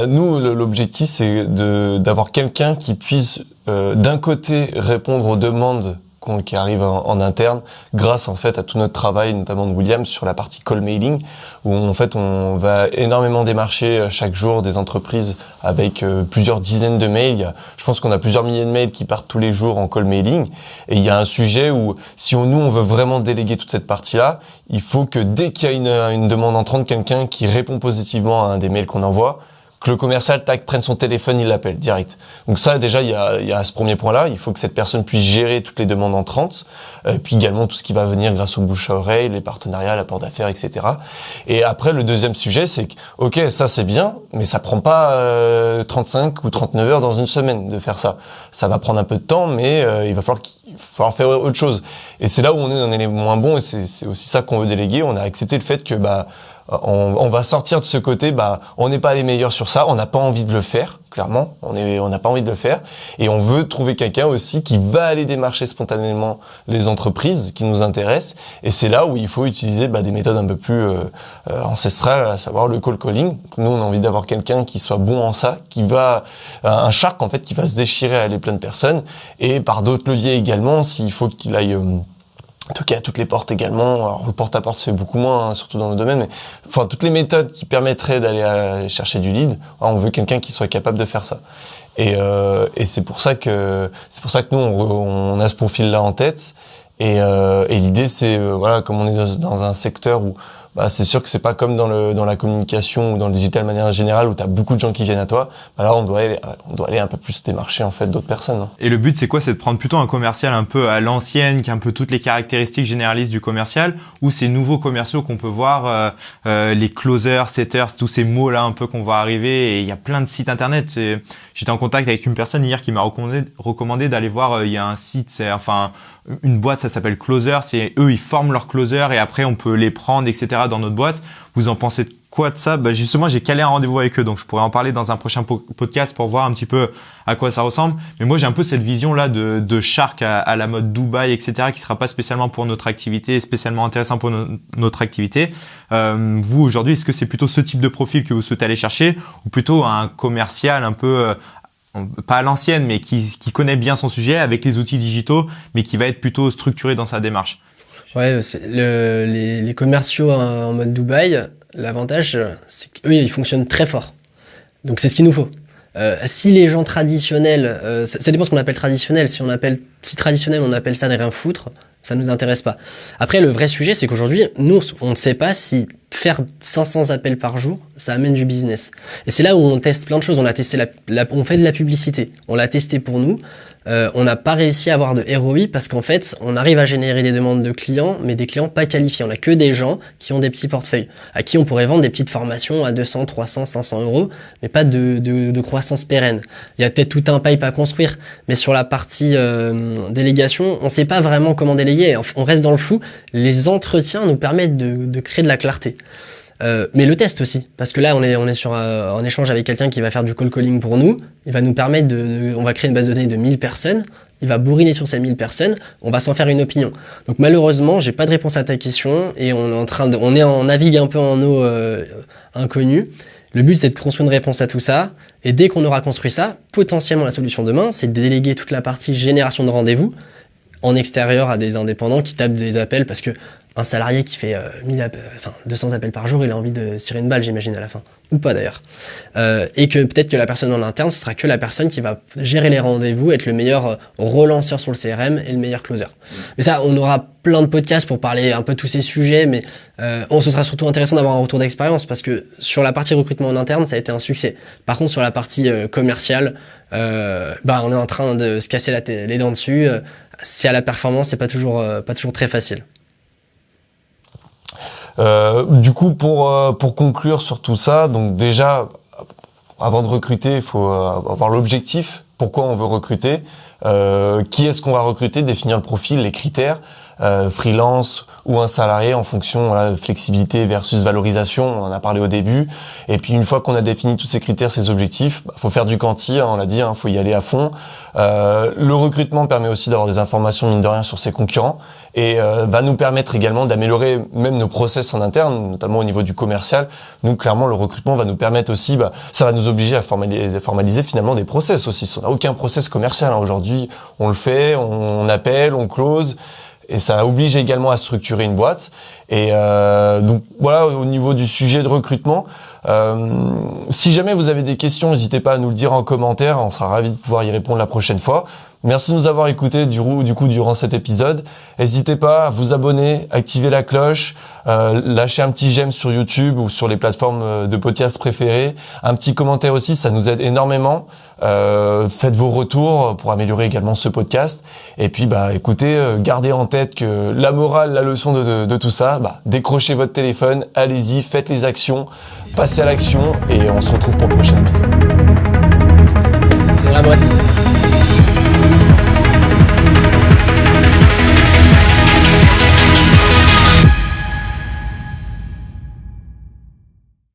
Nous, l'objectif, c'est d'avoir quelqu'un qui puisse, d'un côté, répondre aux demandes qui arrivent en interne, grâce en fait à tout notre travail, notamment de William, sur la partie call mailing, où en fait on va énormément démarcher chaque jour des entreprises avec plusieurs dizaines de mails. Je pense qu'on a plusieurs milliers de mails qui partent tous les jours en call mailing. Et il y a un sujet où, si on veut vraiment déléguer toute cette partie-là, il faut que dès qu'il y a une demande entrante, quelqu'un qui répond positivement à un des mails qu'on envoie, que le commercial prenne son téléphone, il l'appelle direct. Donc ça déjà il y a ce premier point là, il faut que cette personne puisse gérer toutes les demandes entrantes, puis également tout ce qui va venir grâce au bouche à oreille, les partenariats, l'apport d'affaires, etc. Et après le deuxième sujet c'est que ok ça c'est bien, mais ça prend pas 35 ou 39 heures dans une semaine de faire ça. Ça va prendre un peu de temps, mais il va falloir faire autre chose. Et c'est là où on est les moins bons, et c'est aussi ça qu'on veut déléguer. On a accepté le fait que on va sortir de ce côté, on n'est pas les meilleurs sur ça, on n'a pas envie de le faire, clairement, on n'a pas envie de le faire, et on veut trouver quelqu'un aussi qui va aller démarcher spontanément les entreprises qui nous intéressent, et c'est là où il faut utiliser des méthodes un peu plus ancestrales, à savoir le cold calling. Nous, on a envie d'avoir quelqu'un qui soit bon en ça, un shark en fait, qui va se déchirer à aller plein de personnes, et par d'autres leviers également, s'il faut qu'il aille toquer à toutes les portes également. Alors le porte-à-porte c'est beaucoup moins, surtout dans le domaine, mais enfin toutes les méthodes qui permettraient d'aller chercher du lead, on veut quelqu'un qui soit capable de faire ça. Et c'est pour ça que nous on a ce profil-là en tête. Et l'idée c'est comme on est dans un secteur où c'est sûr que c'est pas comme dans la communication ou dans le digital de manière générale où t'as beaucoup de gens qui viennent à toi. Là, on doit aller un peu plus démarcher en fait d'autres personnes. Et le but c'est quoi? C'est de prendre plutôt un commercial un peu à l'ancienne, qui a un peu toutes les caractéristiques généralistes du commercial, ou ces nouveaux commerciaux qu'on peut voir, les closers, setters, tous ces mots là un peu qu'on voit arriver. Et il y a plein de sites internet. J'étais en contact avec une personne hier qui m'a recommandé d'aller voir. Il y a un site, une boîte, ça s'appelle Closer. C'est eux, ils forment leurs closers et après on peut les prendre, etc. dans notre boîte. Vous en pensez quoi de ça? Justement, j'ai calé un rendez-vous avec eux, donc je pourrais en parler dans un prochain podcast pour voir un petit peu à quoi ça ressemble. Mais moi, j'ai un peu cette vision là de shark à la mode Dubaï, etc., qui sera pas spécialement pour notre activité, spécialement intéressant pour notre activité. Vous aujourd'hui, est-ce que c'est plutôt ce type de profil que vous souhaitez aller chercher, ou plutôt un commercial un peu pas à l'ancienne, mais qui connaît bien son sujet avec les outils digitaux, mais qui va être plutôt structuré dans sa démarche? Ouais, les commerciaux en mode Dubaï, l'avantage, c'est qu'eux, ils fonctionnent très fort. Donc, c'est ce qu'il nous faut. Si les gens traditionnels, ça dépend ce qu'on appelle traditionnel. Si traditionnel, on appelle ça de rien foutre, ça nous intéresse pas. Après, le vrai sujet, c'est qu'aujourd'hui, nous, on ne sait pas si faire 500 appels par jour, ça amène du business. Et c'est là où on teste plein de choses. On a testé on fait de la publicité. On l'a testé pour nous. On n'a pas réussi à avoir de ROI parce qu'en fait, on arrive à générer des demandes de clients, mais des clients pas qualifiés. On a que des gens qui ont des petits portefeuilles, à qui on pourrait vendre des petites formations à 200, 300, 500 euros, mais pas de croissance pérenne. Il y a peut-être tout un pipe à construire, mais sur la partie délégation, on sait pas vraiment comment déléguer. On reste dans le flou. Les entretiens nous permettent de créer de la clarté. Mais le test aussi, parce que là on est sur en échange avec quelqu'un qui va faire du cold calling pour nous. Il va nous permettre on va créer une base de données de 1000 personnes. Il va bourriner sur ces 1000 personnes. On va s'en faire une opinion. Donc malheureusement, j'ai pas de réponse à ta question et on navigue un peu en eau inconnue. Le but c'est de construire une réponse à tout ça. Et dès qu'on aura construit ça, potentiellement la solution demain, c'est de déléguer toute la partie génération de rendez-vous en extérieur à des indépendants qui tapent des appels parce que un salarié qui fait 200 appels par jour, il a envie de tirer une balle, j'imagine, à la fin. Ou pas, d'ailleurs. Et que peut-être que la personne en interne, ce sera que la personne qui va gérer les rendez-vous, être le meilleur relanceur sur le CRM et le meilleur closer. Mais ça, on aura plein de podcasts pour parler un peu de tous ces sujets, mais ce sera surtout intéressant d'avoir un retour d'expérience parce que sur la partie recrutement en interne, ça a été un succès. Par contre, sur la partie commerciale, on est en train de se casser les dents dessus. Si à la performance, c'est pas toujours très facile. Du coup, pour conclure sur tout ça, donc déjà, avant de recruter, il faut avoir l'objectif. Pourquoi on veut recruter, qui est-ce qu'on va recruter, définir le profil, les critères, freelance ou un salarié en fonction de flexibilité versus valorisation, on en a parlé au début. Et puis une fois qu'on a défini tous ces critères, ces objectifs, faut faire du quanti, on l'a dit, faut y aller à fond. Le recrutement permet aussi d'avoir des informations mine de rien sur ses concurrents et va nous permettre également d'améliorer même nos process en interne, notamment au niveau du commercial. Nous, clairement, le recrutement va nous permettre aussi, ça va nous obliger à formaliser finalement des process aussi. Si on n'a aucun process commercial aujourd'hui, on le fait, on appelle, on close. Et ça oblige également à structurer une boîte. Et donc voilà, au niveau du sujet de recrutement, si jamais vous avez des questions, n'hésitez pas à nous le dire en commentaire. On sera ravis de pouvoir y répondre la prochaine fois. Merci de nous avoir écoutés du coup durant cet épisode. N'hésitez pas à vous abonner, activer la cloche, lâcher un petit j'aime sur YouTube ou sur les plateformes de podcast préférées. Un petit commentaire aussi, ça nous aide énormément. Faites vos retours pour améliorer également ce podcast. Et puis écoutez, gardez en tête que la morale, la leçon de tout ça, décrochez votre téléphone, allez-y, faites les actions, passez à l'action et on se retrouve pour le prochain épisode.